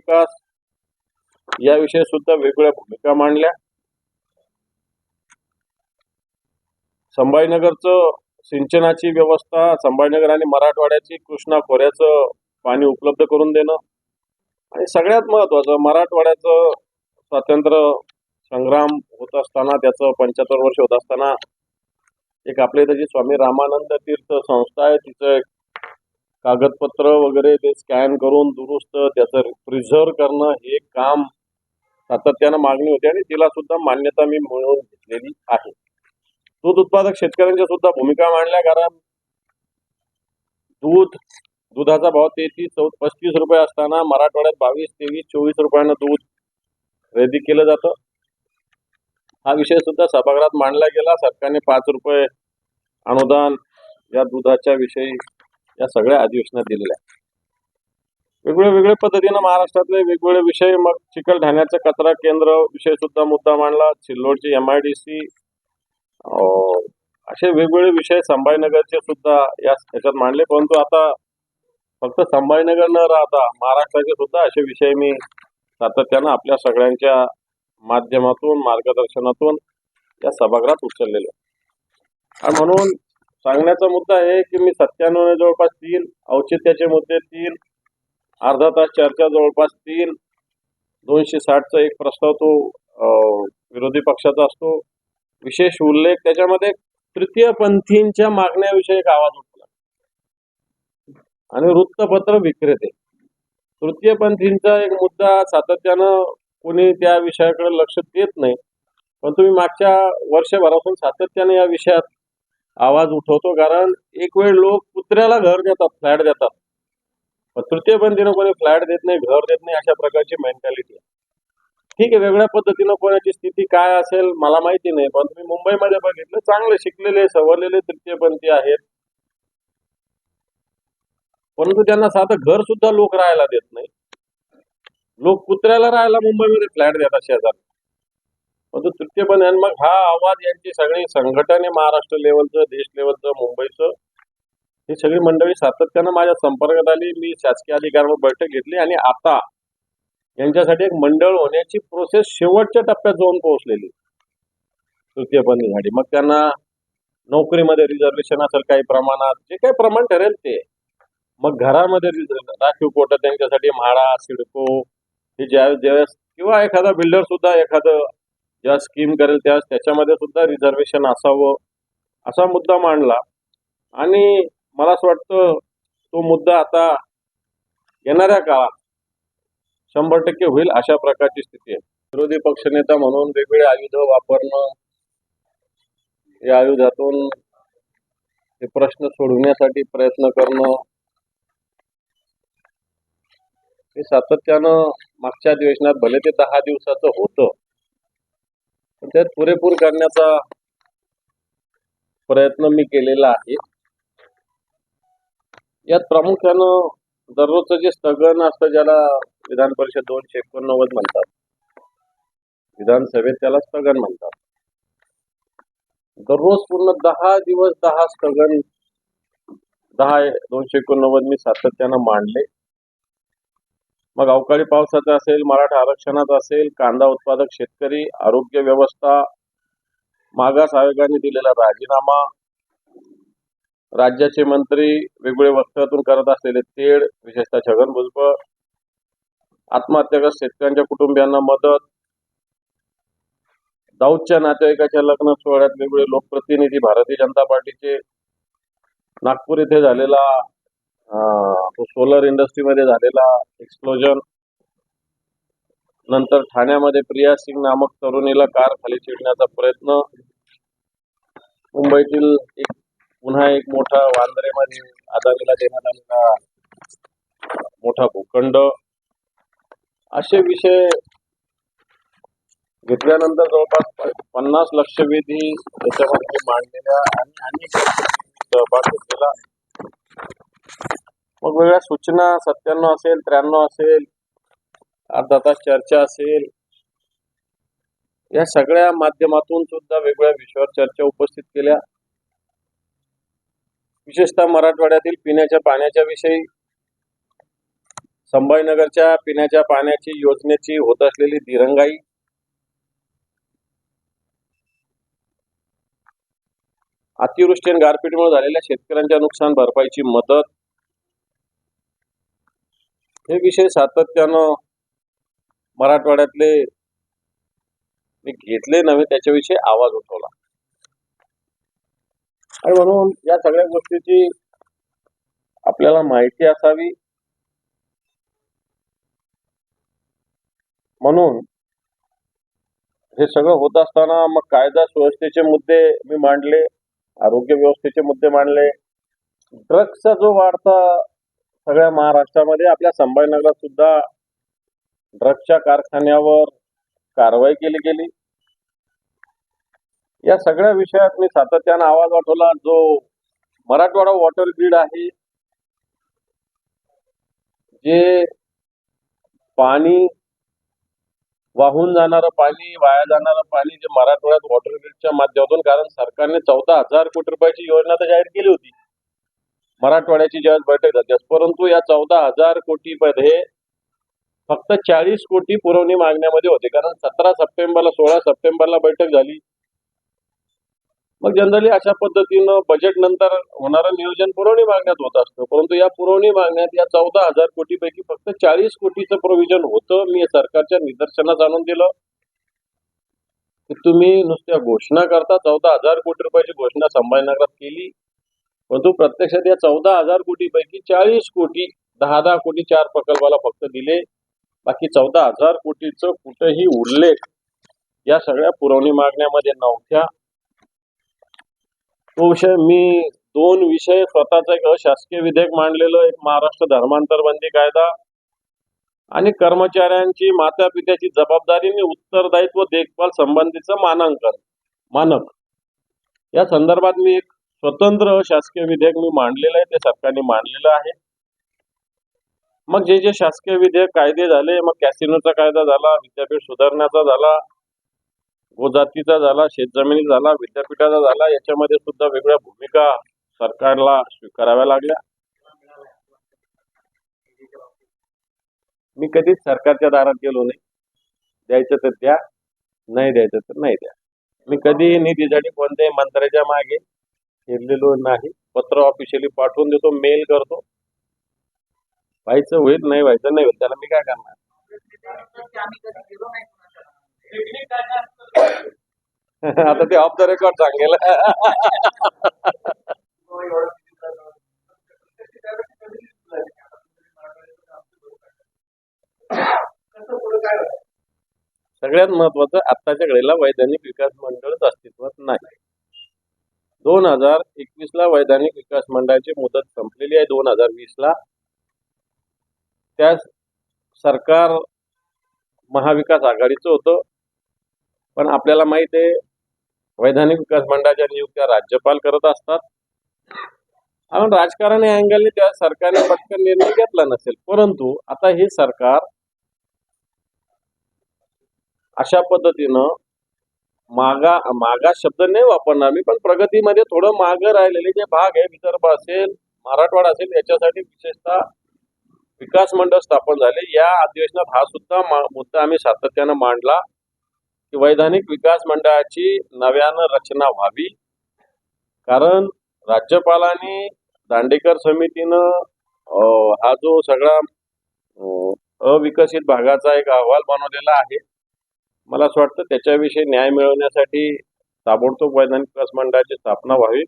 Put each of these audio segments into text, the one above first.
विकास याविषयी सुद्धा वेगवेगळ्या भूमिका मांडल्या. संभाजीनगरचं सिंचनाची व्यवस्था, संभाजीनगर आणि मराठवाड्याची कृष्णा खोऱ्याचं पाणी उपलब्ध करून देणं आणि सगळ्यात महत्वाचं मराठवाड्याचं स्वातंत्र्य संग्राम होत असताना, त्याचं 75 वर्ष होत असताना, एक आपल्या इथे जी स्वामी रामानंद तीर्थ संस्था आहे, तिचं कागदपत्र वगैरे ते स्कॅन करून दुरुस्त त्याचं प्रिझर्व करणं, हे काम सातत्यानं मागणी होती आणि तिला सुद्धा मान्यता मी मिळवून घेतलेली आहे. दूध उत्पादक शेतकऱ्यांच्या सुद्धा भूमिका मांडल्या, कारण दुधाचा भाव 33-35 रुपये असताना मराठवाड्यात 22-23-24 रुपयानं दूध खरेदी केलं जातं. हा विषय सुद्धा सभागृहात मांडला गेला. सरकारने 5 रुपये अनुदान या दुधाच्या विषयी या सगळ्या अधिवेशनात दिलेल्या आहे. वेगवेगळ्या पद्धतीनं महाराष्ट्रातले वेगवेगळे विषय, मग चिखलठाण्याचं कचरा केंद्र विषय सुद्धा मुद्दा मांडला, सिल्लोडची MIDC, असे वेगवेगळे विषय संभाजीनगरचे सुद्धा याच्यात मांडले. परंतु आता फक्त संभाजीनगर न राहता महाराष्ट्राचे सुद्धा असे विषय मी सातत्यानं आपल्या सगळ्यांच्या माध्यमातून, मार्गदर्शनातून या सभागृहात उचललेले. आणि म्हणून सांगण्याचा मुद्दा आहे की मी 97 जवळपास 3, औचित्याचे मुद्दे 3, अर्धा तास चर्चा जवळपास 3, 260चा एक प्रस्ताव तो विरोधी पक्षाचा असतो. विशेष उल्लेख त्याच्यामध्ये तृतीयपंथींच्या मागण्याविषयी एक आवाज उठला आणि वृत्तपत्र विक्रेते, तृतीयपंथींचा एक मुद्दा सातत्यानं कोणी त्या विषयाकडे लक्ष देत नाही. पण तुम्ही मागच्या वर्षभरापासून सातत्याने या विषयात आवाज उठवतो, कारण एक वेळ लोक कुत्र्याला घर देतात, फ्लॅट देतात, पण तृतीयपंथीनं कोणी फ्लॅट देत नाही, घर देत नाही, अशा प्रकारची मेंटॅलिटी आहे. ठीक आहे, वेगळ्या पद्धतीनं कोणाची स्थिती काय असेल मला माहिती नाही, पण तुम्ही मुंबईमध्ये बघितलं, चांगले शिकलेले सवरलेले तृतीयपंथी आहेत, परंतु त्यांना साधं घर सुद्धा लोक राहायला देत नाही. लोक कुत्र्याला राहायला मुंबईमध्ये फ्लॅट देतात शेजारी. परंतु तृतीयपंथी, मग हा आवाज यांची सगळी संघटने, महाराष्ट्र लेवलचं, देश लेवलचं, मुंबईचं, ही सगळी मंडळी सातत्यानं माझ्या संपर्कात आली. मी शासकीय अधिकाऱ्यांवर बैठक घेतली आणि आता यांच्यासाठी एक मंडळ होण्याची प्रोसेस शेवटच्या टप्प्यात जाऊन पोहोचलेली तृतीयपंथीसाठी. मग त्यांना नोकरीमध्ये रिझर्वेशन असेल काही प्रमाणात, जे काही प्रमाण ठरेल ते, मग घरामध्ये राखीव कोटा त्यांच्यासाठी, म्हाडा, सिडको, हे ज्यावेळेस किंवा एखादा बिल्डर सुद्धा एखादं ज्या स्कीम करेल त्याच्यामध्ये सुद्धा रिझर्वेशन असावं, असा मुद्दा मांडला. आणि मला असं वाटतं तो मुद्दा आता येणाऱ्या काळात 100% होईल, अशा प्रकारची स्थिती आहे. विरोधी पक्षनेता म्हणून वेगवेगळे आयुध वापरणं, या आयुधातून हे प्रश्न सोडवण्यासाठी प्रयत्न करणं, हे सातत्यानं मागच्या अधिवेशनात भले ते 10 दिवसाचं होतं, पण त्यात पुरेपूर करण्याचा प्रयत्न मी केलेला आहे. यात प्रामुख्यानं दररोजचं जे स्थगन असतं, ज्याला विधान परिषद 289 म्हणतात, विधानसभेत त्याला स्थगन म्हणतात, दररोज पूर्ण 10 दिवस 10 स्थगन, 289 मी सातत्यानं मांडले. मग अवकाळी पावसाचं असेल, मराठा आरक्षणाचं असेल, कांदा उत्पादक शेतकरी, आरोग्य व्यवस्था, मागास आयोगाने दिलेला राजीनामा, राज्याचे मंत्री वेगवेगळे वक्तव्यातून करत असलेले तेढ, विशेषतः छगन भुजबळ, आत्महत्याग्रस्त शेतकऱ्यांच्या कुटुंबियांना मदत, दाऊदच्या नातेवाईकाच्या लग्न सोहळ्यात वेगवेगळे लोकप्रतिनिधी, भारतीय जनता पार्टीचे, नागपूर येथे झालेला सोलर इंडस्ट्रीमध्ये झालेला एक्सप्लोजन, नंतर ठाण्यामध्ये प्रिया सिंग नामक तरुणीला कार खाली चिडण्याचा प्रयत्न, मुंबईतील पुन्हा एक मोठा वांद्रेमध्ये अदानीला देण्यात आलेला मोठा भूखंड, असे विषय घेतल्यानंतर जवळपास 50 लक्षवेधी त्याच्यामध्ये मांडलेल्या आणि अनेक सहभाग घेतलेला. मग वेगळ्या सूचना 97 असेल, 93 असेल, अर्धा तास चर्चा असेल, या सगळ्या माध्यमातून सुद्धा वेगवेगळ्या विषयावर चर्चा उपस्थित केल्या. विशेषतः मराठवाड्यातील पिण्याच्या पाण्याच्या विषयी संभाजीनगरच्या पिण्याच्या पाण्याची योजनेची होत असलेली दिरंगाई, अतिवृष्टी आणि गारपीटीमुळे झालेल्या शेतकऱ्यांच्या नुकसान भरपाईची मदत, हे विषय सातत्यानं मराठवाड्यातले मी घेतले नव्हे त्याच्याविषयी आवाज उठवला. आणि म्हणून या सगळ्या गोष्टीची आपल्याला माहिती असावी, म्हणून हे सगळं होत असताना मग कायदा सुव्यवस्थेचे मुद्दे मी मांडले, आरोग्य व्यवस्थेचे मुद्दे मांडले, ड्रग्सचा जो वाढता सगळ्या महाराष्ट्रामध्ये, आपल्या संभाजीनगरात सुद्धा ड्रग्सच्या कारखान्यावर कारवाई केली गेली, या सगळ्या विषयात मी सातत्यानं आवाज उठवला. जो मराठवाडा वॉटर ग्रीड आहे, जे पाणी वाहून जाणारं पाणी, वाया जाणारं पाणी, जे मराठवाड्यात वॉटर ग्रीडच्या माध्यमातून, कारण सरकारने 14,000 कोटी रुपयाची योजना तर जाहीर केली होती मराठवाड्याची ज्यावेळेस बैठक झाली, परंतु या 14,000 कोटीमध्ये फक्त 40 कोटी पुरवणी मागण्यामध्ये होते. कारण 17 सप्टेंबरला 16 सप्टेंबरला बैठक झाली. मग जनरली अशा पद्धतीनं बजेट नंतर होणारं नियोजन पुरवणी मागण्यात होत असतं, परंतु या पुरवणी मागण्यात या 14,000 कोटीपैकी फक्त 40 कोटीचं प्रोव्हिजन होतं. मी सरकारच्या निदर्शनास आणून दिलं की तुम्ही नुसत्या घोषणा करता. 14,000 कोटी रुपयाची घोषणा संभाजीनगरात केली, परंतु प्रत्यक्षात या 14,000 कोटीपैकी 40 कोटी 10-10 कोटी 4 प्रकल्पाला फक्त दिले. बाकी 14,000 कोटीचं कुठेही उल्लेख या सगळ्या पुरवणी मागण्यामध्ये नव्हत्या. तो विषय मी 2 विषय स्वतःचा एक अशासकीय विधेयक मांडलेलं, एक महाराष्ट्र धर्मांतर बंदी कायदा आणि कर्मचाऱ्यांची माता पित्याची जबाबदारीने उत्तरदायित्व देखभाल संबंधीचं मानक, या संदर्भात मी एक स्वतंत्र शासकीय विधेयक मी मांडलेलं आहे, ते सरकारने मांडलेलं आहे. मग जे जे शासकीय विधेयक कायदे झाले, मग कॅसिनोचा कायदा झाला, विद्यापीठ सुधारण्याचा झाला, गोजातीचा झाला, शेतजमिनी झाला, विद्यापीठाचा झाला, याच्यामध्ये सुद्धा वेगळ्या भूमिका सरकारला स्वीकाराव्या लागल्या. मी कधीच सरकारच्या दारात गेलो नाही. द्यायचं तर द्या, नाही द्यायचं तर नाही द्या. मी कधी निधीसाठी कोणत्याही मंत्र्याच्या मागे फिरलेलो नाही. पत्र ऑफिशियली पाठवून देतो, मेल करतो, व्हायचं होईल, नाही व्हायचं नाही होईल, त्याला मी काय करणार. आता ते ऑफ द रेकॉर्ड सांगेल. सगळ्यात महत्वाचं, आत्ताच्या घडीला वैधानिक विकास मंडळच अस्तित्वात नाही. 2021 ला वैधानिक विकास मंडळाची मुदत संपलेली आहे. 2020 ला त्या सरकार महाविकास आघाडीचं होतं, पण आपल्याला माहित आहे वैधानिक विकास मंडळाच्या नियुक्त्या राज्यपाल करत असतात. आणि राजकारणी अँगलने त्या सरकारने पटकन निर्णय घेतला नसेल, परंतु आता हे सरकार अशा पद्धतीनं मागा शब्द नाही वापरणार मी, पण प्रगतीमध्ये थोडं मागं राहिलेले जे भाग आहे, विदर्भ असेल, मराठवाडा असेल, याच्यासाठी विशेषतः विकास मंडळ स्थापन झाले. या अधिवेशनात हा सुद्धा मुद्दा आम्ही सातत्यानं मांडला की वैधानिक विकास मंडळाची नव्यानं रचना व्हावी. कारण राज्यपालांनी दांडेकर समितीनं हा जो सगळा अविकसित भागाचा एक अहवाल बनवलेला आहे, मला असं वाटतं त्याच्याविषयी न्याय मिळवण्यासाठी ताबडतोब वैधानिक विकास मंडळाची स्थापना व्हावी,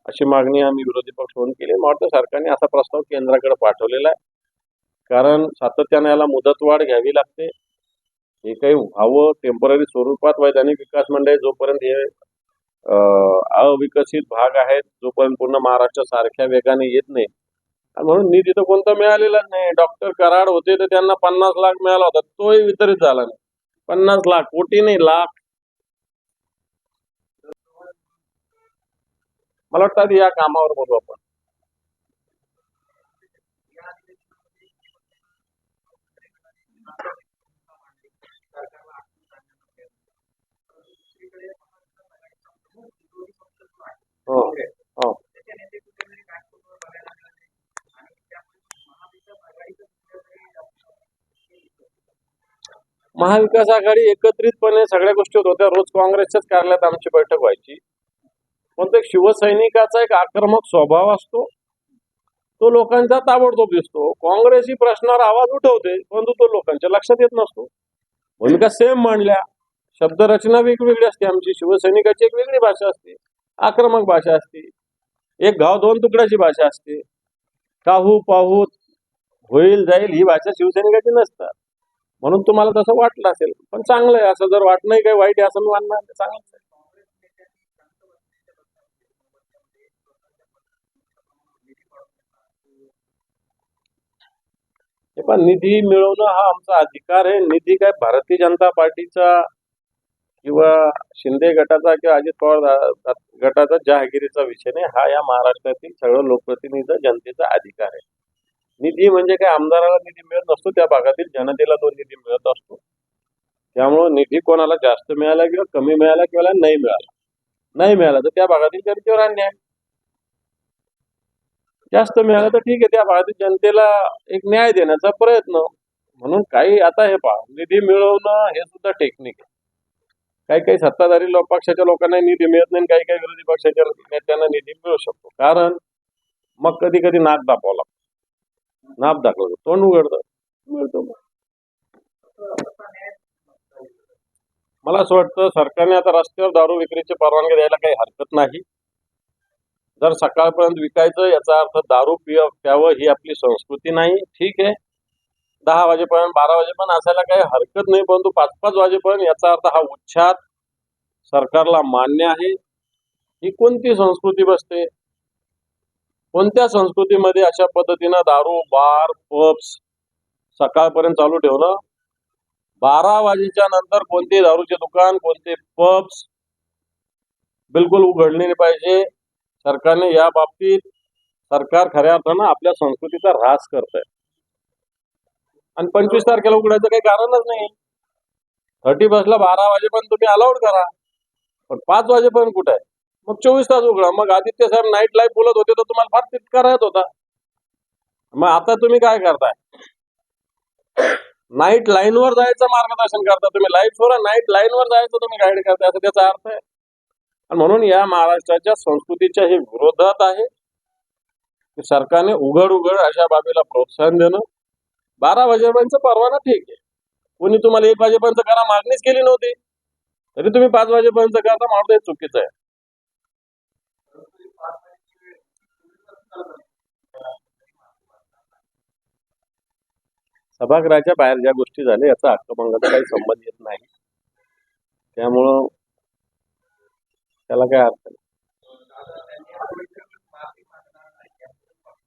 अशी मागणी आम्ही विरोधी पक्ष म्हणून केली. मला वाटतं सरकारने असा प्रस्ताव केंद्राकडे पाठवलेला आहे, कारण सातत्याने याला मुदतवाढ घ्यावी लागते. हे काही व्हावं टेम्पररी स्वरूपात वैधानिक विकास मंडळ, जोपर्यंत हे अविकसित भाग आहेत, जोपर्यंत पूर्ण महाराष्ट्र सारख्या वेगाने येत नाही. म्हणून निधी तर कोणता मिळालेलाच नाही. डॉक्टर कराड होते तर त्यांना 50 लाख मिळाला होता, तोही वितरित झाला नाही. 50 लाख, कोटी नाही, लाख. मला वाटतं या कामावर बोलू आपण. हो हो महाविकास आघाडी एकत्रितपणे सगळ्या गोष्टी होत होत्या. रोज काँग्रेसच्याच कार्यालयात आमची बैठक व्हायची. पण तो एक शिवसैनिकाचा एक आक्रमक स्वभाव असतो, तो लोकांचा ताबडतोब दिसतो. काँग्रेस ही प्रश्नावर आवाज उठवते, परंतु तो लोकांच्या लक्षात येत नसतो. भूमिका सेम मांडल्या, शब्दरचना वेगवेगळी असते. आमची शिवसैनिकाची एक वेगळी भाषा असते, आक्रमक भाषा असते, एक गाव दोन तुकड्याची भाषा असते. काहू पाहू होईल जाईल ही भाषा शिवसैनिकाची नसतात. म्हणून तुम्हाला तसं वाटलं असेल, पण चांगलं आहे. असं जर वाटणंही काही वाईट आहे असं मी मानणार नाही, चांगलं आहे. हे पण निधी मिळवणं हा आमचा अधिकार आहे. निधी काय भारतीय जनता पार्टीचा किंवा शिंदे गटाचा किंवा अजित पवार गटाचा जहागिरीचा विषय नाही. हा या महाराष्ट्रातील सगळं लोकप्रतिनिधी जनतेचा अधिकार आहे. निधी म्हणजे काय आमदाराला निधी मिळत नसतो, त्या भागातील जनतेला तो निधी मिळत असतो. त्यामुळे निधी कोणाला जास्त मिळाला किंवा कमी मिळाला किंवा नाही मिळाला तर त्या भागातील जनतेवर अन्याय. जास्त मिळालं तर ठीक आहे, त्या भागातील जनतेला एक न्याय देण्याचा प्रयत्न. म्हणून काही आता हे पहा, निधी मिळवणं हे सुद्धा टेक्निक आहे. काही सत्ताधारी पक्षाच्या लोकांना निधी मिळत नाही, काही विरोधी पक्षाच्या नेत्यांना निधी मिळू शकतो. कारण मग कधी कधी नाक दाखवावं लागतं, नाक दाखवलं तोंड उघडतं, मिळतो. मला असं वाटतं सरकारने आता रस्त्यावर दारू विक्रीची परवानगी द्यायला काही हरकत नाही. जर सकाळपर्यंत विकायचं याचा अर्थ दारू प्यावं ही आपली संस्कृती नाही. ठीक आहे, 10 वाजेपर्यंत 12 वाजेपर्यंत असायला काही हरकत नाही, परंतु 5-5 वाजेपर्यंत याचा अर्थ हा उच्छाद सरकारला मान्य आहे. ही कोणती संस्कृती बसते? कोणत्या संस्कृतीमध्ये अशा पद्धतीनं दारू बार पब्स सकाळपर्यंत चालू ठेवणं? 12 वाजेच्या नंतर कोणते दारूचे दुकान, कोणते पब्स बिलकुल उघडले नाही पाहिजे. सरकारने या बाबतीत सरकार खऱ्या अर्थानं आपल्या संस्कृतीचा ऱ्हास करत आहे. आणि 25 तारखेला उघडायचं काही कारणच नाही. 31ला 12 वाजेपर्यंत तुम्ही अलाउड करा, पण 5 वाजेपर्यंत कुठे आहे? मग 24 तास उघडा. मग आदित्य साहेब नाईट लाईफ बोलत होते तर तुम्हाला फार तितका राहत होता. मग आता तुम्ही काय करताय? नाईट लाईनवर जायचं मार्गदर्शन करता तुम्ही. लाईट सोडा, नाईट लाईनवर जायचं तुम्ही गाईड करताय, असं त्याचा अर्थ आहे. आणि म्हणून या महाराष्ट्राच्या संस्कृतीच्या हे विरोधात आहे की सरकारने उघड अशा बाबीला प्रोत्साहन देणं. 12 वाजेपर्यंत परवाना ठीक आहे, कोणी तुम्हाला 1 वाजेपर्यंत करा मागणीच केली नव्हती, तरी तुम्ही 5 वाजेपर्यंत करता, म्हणून हे चुकीचं आहे. सभागृहाच्या बाहेर ज्या गोष्टी झाल्या याचा हक्कभंगाचा काही संबंध येत नाही, त्यामुळं त्याला काय अर्थ नाही.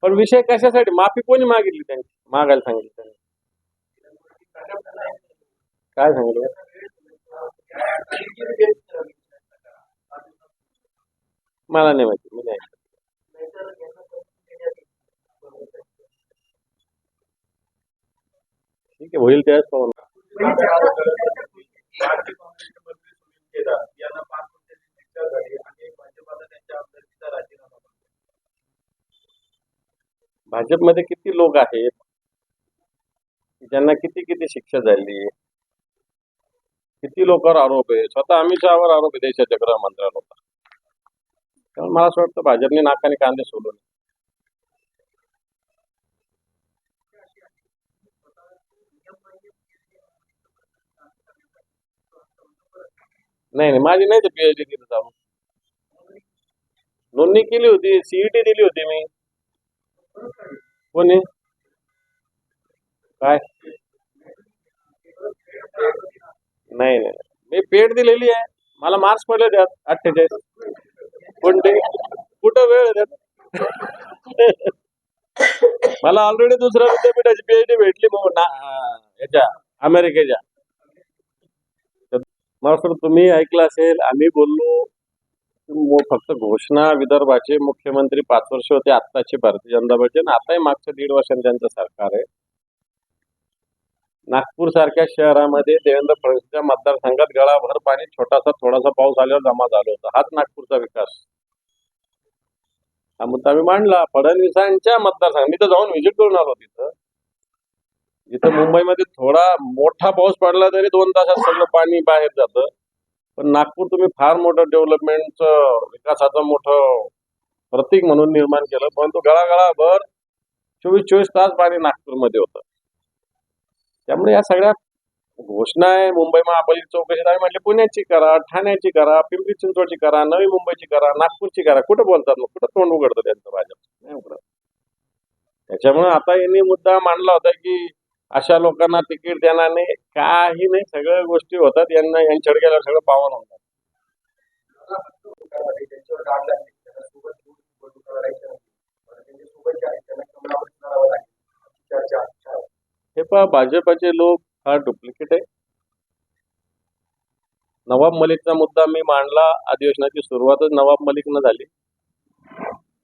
पण विषय कशासाठी? माफी कोणी मागितली? त्यांनी मागायला सांगितलं. त्यांनी काय सांगितलं? मला नाही माहिती, मी नाही. ठीक आहे, होईल त्याच पाहून. भाजपमध्ये किती लोक आहेत ज्यांना किती शिक्षा झाली, किती लोकांवर आरोप आहे. स्वतः अमित शहावर आरोप आहे देशाच्या गृहमंत्र्यावर. त्यामुळे मला असं वाटतं भाजपने नाकाने कांदे सोडवले. नाही, माझी नाही तर पीएचडी तिथे जाऊन नोंदणी केली होती, सीईटी दिली होती मी. कोणी काय? नाही, मी पेड दिलेली आहे. मला मार्क्स पडले त्यात 48. कोणते कुठं वेळ त्यात? मला ऑलरेडी दुसऱ्या विद्यापीठाची पीएचडी भेटली याच्या अमेरिकेच्या. मला तुम्ही ऐकलं असेल, आम्ही बोललो फक्त घोषणा. विदर्भाचे मुख्यमंत्री 5 वर्ष होते आत्ताचे भारतीय जनता पार्टी, आताही मागच्या 1.5 वर्षांनी त्यांचं सरकार आहे. नागपूर सारख्या शहरामध्ये देवेंद्र फडणवीसच्या मतदारसंघात गळाभर पाणी थोडासा पाऊस आल्यावर जमा झालं होतं. हाच नागपूरचा विकास. हा मुद्दा मी मांडला फडणवीसांच्या मतदारसंघात. मी तर जाऊन व्हिजिट करून आलो तिथं. इथं मुंबईमध्ये थोडा मोठा पाऊस पडला तरी 2 तासात सगळं पाणी बाहेर जातं. पण नागपूर तुम्ही फार मोठं डेव्हलपमेंटचं विकासाचं मोठं प्रतीक म्हणून निर्माण केलं, परंतु गळागळाभर 24-24 तास पाणी नागपूरमध्ये होतं. त्यामुळे या सगळ्या घोषणा आहे मुंबई महापालिका चौकशी आहे म्हटले पुण्याची करा, ठाण्याची करा, पिंपरी चिंचवडची करा, नवी मुंबईची करा, नागपूरची करा. कुठं बोलतात मग? कुठं तोंड उघडतं त्यांचं भाजप? नाही उघडत. त्याच्यामुळे आता यांनी मुद्दा मांडला होता की अशा लोकांना तिकीट देणार नाही, काही नाही, सगळ्या गोष्टी होतात. यांच्याकडे गेल्यावर सगळं पावन होतात. हे पहा, भाजपचे लोक हा डुप्लिकेट आहे. नवाब मलिकचा मुद्दा मी मांडला, अधिवेशनाची सुरुवातच नवाब मलिकनं झाली.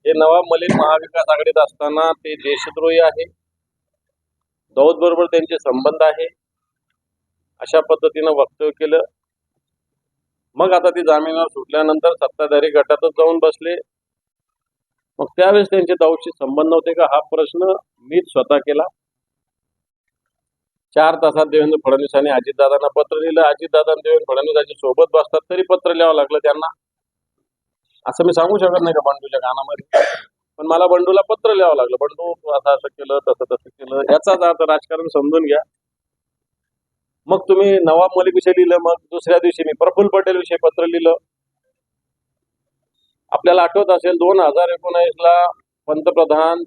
हे नवाब मलिक महाविकास आघाडीत असताना ते देशद्रोही आहे, दाऊद बरोबर त्यांचे संबंध आहे, अशा पद्धतीनं वक्तव्य केलं. मग आता ती जामिनावर सुटल्यानंतर सत्ताधारी गटातच जाऊन बसले. मग त्यावेळेस त्यांचे दाऊदशी संबंध नव्हते का, हा प्रश्न मीच स्वतः केला. 4 तासात देवेंद्र फडणवीसांनी अजितदादांना पत्र लिहिलं. अजितदादा आणि देवेंद्र फडणवीस सोबत बसतात तरी पत्र लिहावं लागलं त्यांना. असं मी सांगू शकत नाही का बंडूच्या कानामध्ये, पण मला बंडूला पत्र लिहावं लागलं. बंडू तू असं असं केलं, तसं केलं, याचाच अर्थ राजकारण समजून घ्या. मग तुम्ही नवाब मलिक विषयी लिहिलं, मग दुसऱ्या दिवशी मी प्रफुल्ल पटेल विषयी पत्र लिहिलं. आपल्याला आठवत असेल 2019ला पंतप्रधान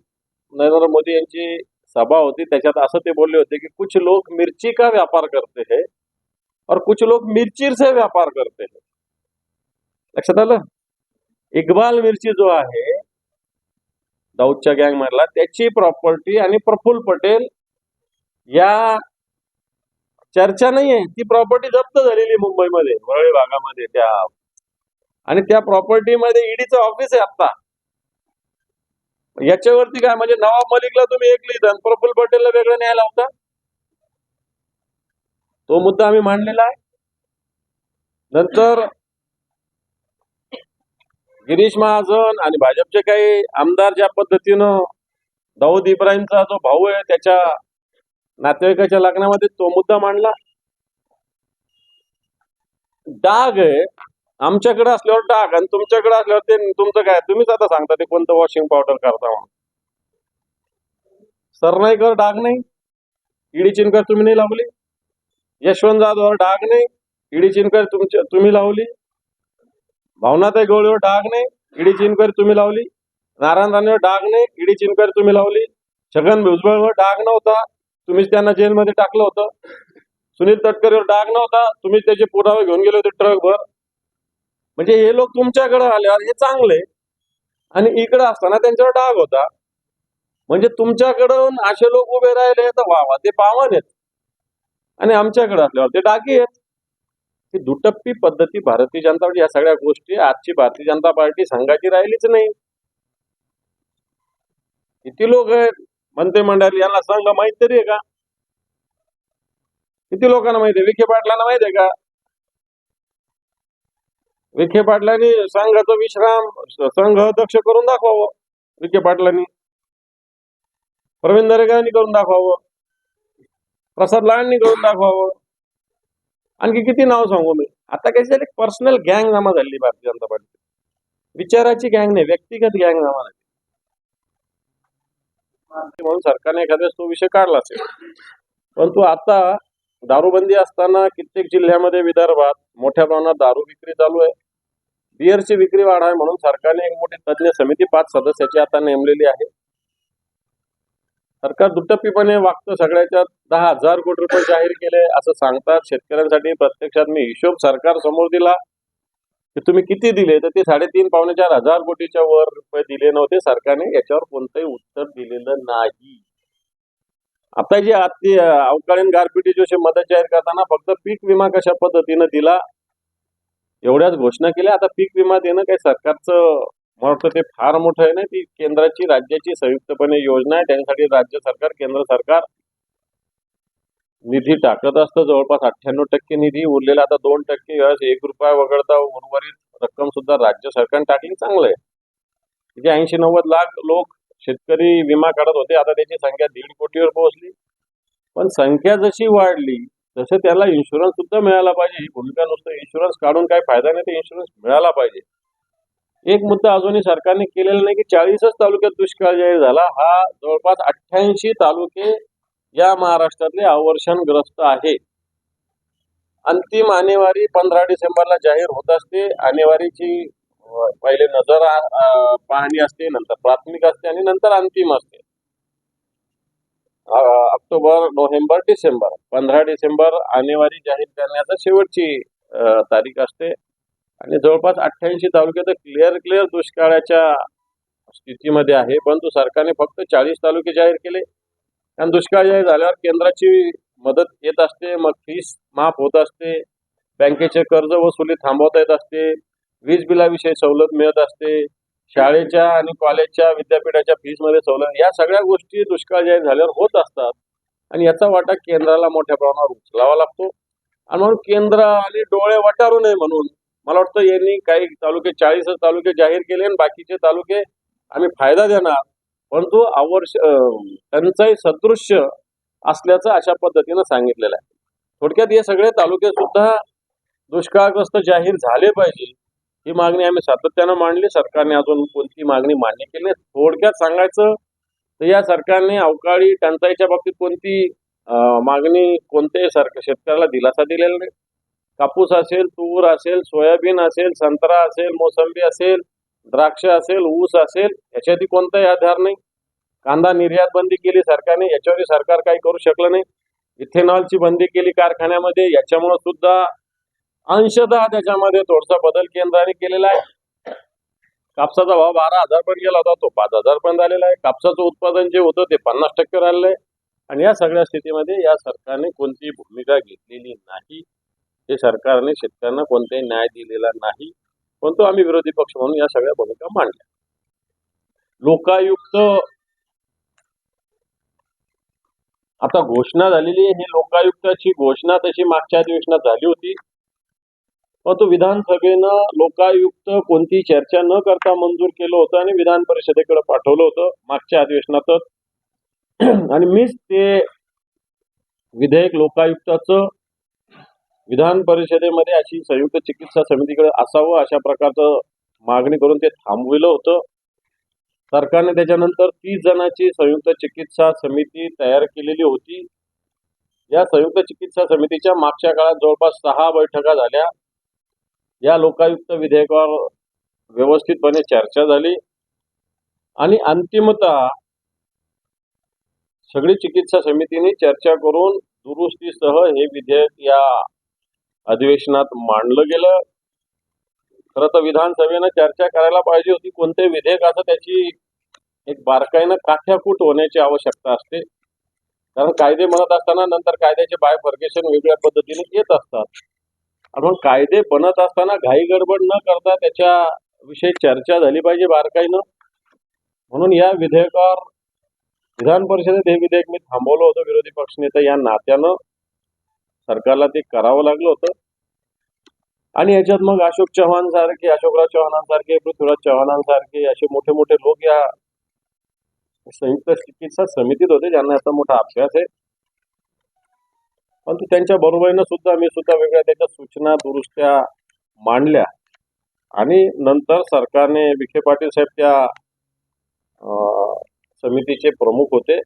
नरेंद्र मोदी यांची सभा होती, त्याच्यात असं ते बोलले होते की कुछ लोग मिर्ची का व्यापार करते हैं और कुछ लोग मिर्ची से व्यापार करते हैं. लक्षात आलं? इक्बाल मिर्ची जो आहे दाऊदच्या गँग मधला, त्याची प्रॉपर्टी आणि प्रफुल्ल पटेल या चर्चा नाहीये, ती प्रॉपर्टी जप्त झालेली मुंबईमध्ये वरळी भागामध्ये त्या, आणि त्या प्रॉपर्टीमध्ये ईडीचं ऑफिस आहे आता. याच्यावरती काय म्हणजे नवाब मलिकला तुम्ही एक लिहिता, प्रफुल्ल पटेलला वेगळं न्यायला होता. तो मुद्दा आम्ही मांडलेला आहे. नंतर गिरीश महाजन आणि भाजपचे काही आमदार ज्या पद्धतीनं दाऊद इब्राहिमचा जो भाऊ आहे त्याच्या नातेवाईकाच्या लग्नामध्ये तो मुद्दा मांडला. डाग आहे आमच्याकडे असल्यावर डाग, आणि तुमच्याकडे असल्यावर ते तुमचं काय, तुम्हीच आता सांगता ते कोणतं वॉशिंग पावडर करता म्हणून. सरनाईकर डाग नाही, ईडी चिनकर तुम्ही नाही लावली. यशवंत जाधवर डाग नाही, ईडी चिनकर तुम्ही लावली. भावनाताई गवळीवर डाग नाही, ईडी चिनकर तुम्ही लावली. नारायण राणेवर डाग नाही, ईडी चिनकर तुम्ही लावली. छगन भुजबळवर डाग नव्हता, तुम्हीच त्यांना जेलमध्ये टाकलं होतं. सुनील तटकरेवर डाग नव्हता, तुम्हीच त्याचे पुरावे घेऊन गेले होते ट्रकभर. म्हणजे हे लोक तुमच्याकडे आल्यावर हे चांगले, आणि इकडे असताना त्यांच्यावर डाग होता. म्हणजे तुमच्याकडून असे लोक उभे राहिले तर वा ते पावन आहेत, आणि आमच्याकडे असल्यावर ते डागी आहेत. ही दुटप्पी पद्धती भारतीय जनता पार्टी, या सगळ्या गोष्टी आजची भारतीय जनता पार्टी संघाची राहिलीच नाही. किती लोक आहेत मंत्रिमंडळात, यांना संघ माहित तरी आहे का? किती लोकांना माहिती आहे? विखे पाटलांना माहित आहे का? विखे पाटलांनी संघाचा विश्राम संघ अध्यक्ष करून दाखवावं. विखे पाटलांनी, प्रवीण दरेकरांनी करून दाखवावं, प्रसाद लाडांनी करून दाखवावं. आणखी किती नाव सांगू मी? आता काही झाले पर्सनल गँग जमा झाली भारतीय जनता पार्टी. विचाराची गँग नाही, व्यक्तिगत गँग जमा झाली. म्हणून सरकारने एखाद्या तो विषय काढला असेल. परंतु आता दारूबंदी असताना कित्येक जिल्ह्यामध्ये विदर्भात मोठ्या प्रमाणात दारू विक्री चालू आहे. बिअरची विक्री वाढावी म्हणून सरकारने एक मोठी तज्ञ समिती 5 सदस्याची आता नेमलेली आहे. सरकार दुटप्पीपणे वागतं. सगळ्याच्या 10,000 कोटी रुपये जाहीर केले असं सांगतात शेतकऱ्यांसाठी. प्रत्यक्षात मी हिशोब सरकार समोर दिला की तुम्ही किती दिले, तर ते 3.5-4 कोटीच्या वर रुपये दिले नव्हते. सरकारने याच्यावर कोणतंही उत्तर दिलेलं नाही. आता जी अवकाळीन गारपिटी जोशी मदत जाहीर करताना फक्त पीक विमा कशा पद्धतीनं दिला एवढ्याच घोषणा केल्या. आता पीक विमा देणं काही सरकारचं मला वाटतं ते फार मोठं आहे ना. ती केंद्राची राज्याची संयुक्तपणे योजना आहे. त्यासाठी राज्य सरकार केंद्र सरकार निधी टाकत असतं. जवळपास 98% निधी उरलेला आता 2% ₹1 वगळता उर्वरित रक्कम सुद्धा राज्य सरकारने टाकली. चांगलं आहे. तिथे 80-90 लाख लोक शेतकरी विमा काढत होते, आता त्याची संख्या 1.5 कोटीवर पोहोचली. पण संख्या जशी वाढली तसं त्याला इन्शुरन्स सुद्धा मिळाला पाहिजे. ही भूमिका नुसतं इन्शुरन्स काढून काय फायदा नाही, ते इन्शुरन्स मिळाला पाहिजे. एक मुद्दा अजूनही सरकारने केलेला नाही की 40च तालुक्यात दुष्काळ जाहीर झाला. हा जवळपास 88 तालुके या महाराष्ट्रातले अवर्षणग्रस्त आहे. अंतिम आणेवारी 15 डिसेंबरला जाहीर होत असते. आणेवारीची पहिले नजर पाहणी असते, नंतर प्राथमिक असते आणि नंतर अंतिम असते. ऑक्टोबर, नोव्हेंबर, डिसेंबर, 15 डिसेंबर आणेवारी जाहीर करण्याचा शेवटची तारीख असते आणि जवळपास 88 तालुके तर क्लिअर दुष्काळाच्या स्थितीमध्ये आहे. परंतु सरकारने फक्त 40 तालुके जाहीर केले आणि दुष्काळ जाहीर झाल्यावर केंद्राची मदत येत असते, मग फीस माफ होत असते, बँकेचे कर्ज वसुली थांबवता येत असते, वीज बिलाविषयी सवलत मिळत असते, शाळेच्या आणि कॉलेजच्या विद्यापीठाच्या फीसमध्ये सवलत, या सगळ्या गोष्टी दुष्काळ जाहीर झाल्यावर होत असतात आणि याचा वाटा केंद्राला मोठ्या प्रमाणावर उचलावा लागतो. आणि म्हणून केंद्राने डोळे वटारू नये म्हणून मला वाटतं यांनी काही तालुके 40 तालुके जाहीर केले आणि बाकीचे तालुके आम्ही फायदा देणार, परंतु टंचाई सदृश्य असल्याचं अशा पद्धतीनं सांगितलेलं आहे. थोडक्यात हे सगळे तालुके सुद्धा दुष्काळग्रस्त जाहीर झाले पाहिजे, ही मागणी आम्ही सातत्यानं मांडली. सरकारने अजून कोणती मागणी मान्य केली नाही. थोडक्यात सांगायचं तर या सरकारने अवकाळी टंचाईच्या बाबतीत कोणती मागणी कोणत्याही शेतकऱ्याला दिलासा दिलेला नाही. कापूस असेल, तूर असेल, सोयाबीन असेल, संत्रा असेल, मोसंबी असेल, द्राक्ष असेल, ऊस असेल, याच्यावरती कोणताही आधार नाही. कांदा निर्यात बंदी केली सरकारने, याच्यावरही सरकार काही करू शकलं नाही. इथेनॉलची बंदी केली कारखान्यामध्ये, याच्यामुळे सुद्धा अंशतः त्याच्यामध्ये थोडासा बदल केंद्राने केलेला आहे. कापसाचा भाव 12,000 पर्यंत गेला होता, तो 5,000 पर्यंत आलेला आहे. कापसाचं उत्पादन जे होतं ते 50% राहिलेलं आहे. आणि या सगळ्या स्थितीमध्ये या सरकारने कोणतीही भूमिका घेतलेली नाही. हे सरकारने शेतकऱ्यांना कोणताही न्याय दिलेला नाही, परंतु आम्ही विरोधी पक्ष म्हणून या सगळ्या भूमिका मांडल्या. लोकायुक्त आता घोषणा झालेली आहे. ही लोकायुक्ताची घोषणा तशी मागच्या अधिवेशनात झाली होती, परंतु विधानसभेनं लोकायुक्त कोणती चर्चा न करता मंजूर केलं होतं आणि विधान परिषदेकडे पाठवलं होतं मागच्या अधिवेशनातच. आणि मीच ते विधेयक लोकायुक्ताचं विधान परिषदेमध्ये अशी संयुक्त चिकित्सा समितीकडे असावं अशा प्रकारचं मागणी करून ते थांबविलं होतं. सरकारने त्याच्यानंतर 30 जणांची संयुक्त चिकित्सा समिती तयार केलेली होती. या संयुक्त चिकित्सा समितीच्या मागच्या काळात जवळपास 6 बैठका झाल्या. या लोकायुक्त विधेयकावर व्यवस्थितपणे चर्चा झाली आणि अंतिमतः सगळी चिकित्सा समितीने चर्चा करून दुरुस्तीसह हे विधेयक या अधिवेशनात मांडलं गेलं. खरं तर विधानसभेनं चर्चा करायला पाहिजे होती. कोणते विधेयक असं त्याची एक बारकाईनं काठ्याकूट होण्याची आवश्यकता असते, कारण कायदे बनत असताना नंतर कायद्याचे बायफर्गेशन वेगळ्या पद्धतीने येत असतात. आपण कायदे बनत असताना घाई गडबड न करता त्याच्याविषयी चर्चा झाली पाहिजे बारकाईनं. म्हणून या विधेयकावर विधान परिषदेत हे विधेयक मी थांबवलं होतं विरोधी पक्षनेता या नात्यानं. सरकारला ते करावं लागलं होतं. आणि याच्यात मग अशोकराव चव्हाणांसारखे, पृथ्वीराज चव्हाणांसारखे असे मोठे मोठे लोक या संयुक्त चिकित्सा समितीत होते, ज्यांना याचा मोठा अभ्यास आहे. परंतु त्यांच्या बरोबरीनं सुद्धा मी सुद्धा वेगळ्या त्याच्या सूचना दुरुस्त्या मांडल्या आणि नंतर सरकारने विखे पाटील साहेब त्या समितीचे प्रमुख होते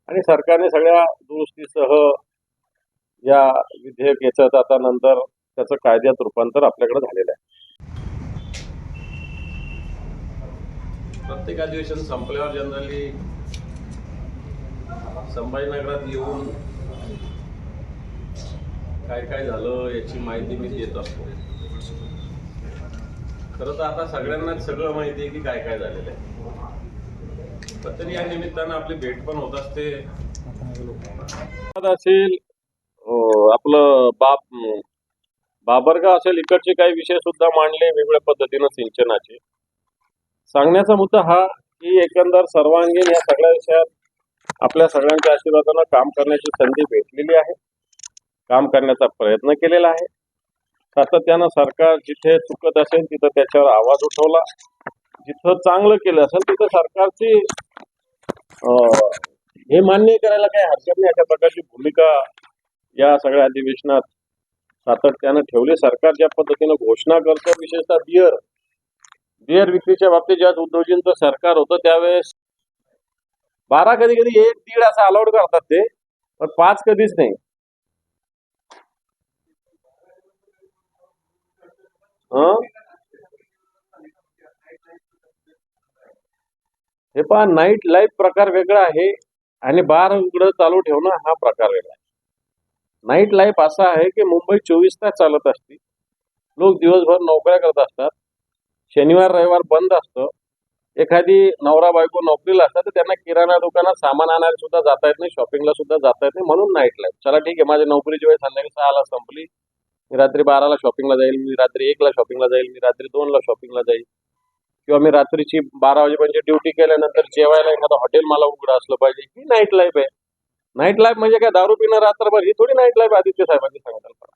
आणि सरकारने सगळ्या दुरुस्तीसह या विधेयक याचं आता नंतर त्याचं कायद्यात रूपांतर आपल्याकडे झालेलं आहे. प्रत्येक अधिवेशन संपल्यावर जनरली संभाजीनगरात येऊन काय काय झालं याची माहिती मी देत असतो. खरं तर आता सगळ्यांनाच सगळं माहिती आहे की काय काय झालेलं आहे, पण तरी या निमित्तानं आपली भेट पण होत असते. असेल आपलं बाबरगाव असेल, इकडचे काही विषय सुद्धा मांडले वेगवेगळ्या पद्धतीनं सिंचनाचे. सांगण्याचा मुद्दा हा की एकंदर सर्वांगीण या सगळ्या विषयात आपल्या सगळ्यांच्या आशीर्वादानं काम करण्याची संधी भेटलेली आहे, काम करण्याचा प्रयत्न केलेला आहे. सातत्यानं सरकार जिथे चुकत असेल तिथं त्याच्यावर आवाज उठवला, जिथं चांगलं केलं असेल तिथं सरकारची हे मान्य करायला काही हरकत नाही. अशा प्रकारची भूमिका या सगळ्या अधिवेशनात सातत्यानं ठेवली. सरकार ज्या पद्धतीनं घोषणा करतं, विशेषतः बिअर विक्रीच्या बाबतीत ज्यावेळेस उद्धवजींचं सरकार होतं त्यावेळेस 12 कधी कधी 1-1.5 असं अलाउड करतात ते, पण 5 कधीच नाही. हं? हे पहा, नाईट लाईफ प्रकार वेगळा आहे आणि बार उघडं चालू ठेवणं हा प्रकार वेगळा आहे. नाईट लाईफ असा आहे की मुंबई 24 तास चालत असते. लोक दिवसभर नोकऱ्या करत असतात. शनिवार रविवार बंद असतं. एखादी नवरा बायको नोकरीला असतात तर त्यांना किराणा दुकानात सामान आणायला सुद्धा जाता येत नाही, शॉपिंगला सुद्धा जाता येत नाही, म्हणून नाईट लाईफ. चला ठीक आहे, माझ्या नोकरीची वेळ संध्याकाळी 6 ला संपली, मी रात्री 12 ला शॉपिंगला जाईल, मी रात्री 1 ला शॉपिंगला जाईल, मी रात्री 2 ला शॉपिंगला जाईल, किंवा मी रात्रीची 12 वाजेपर्यंत ड्युटी केल्यानंतर जेवायला एखादं हॉटेल मला उघडं असलं पाहिजे. ही नाईट लाईफ आहे. नाईट लाईफ म्हणजे काय दारू पिणं रात्रभर, ही थोडी नाईट लाईफ आदित्य साहेबांनी सांगितलं.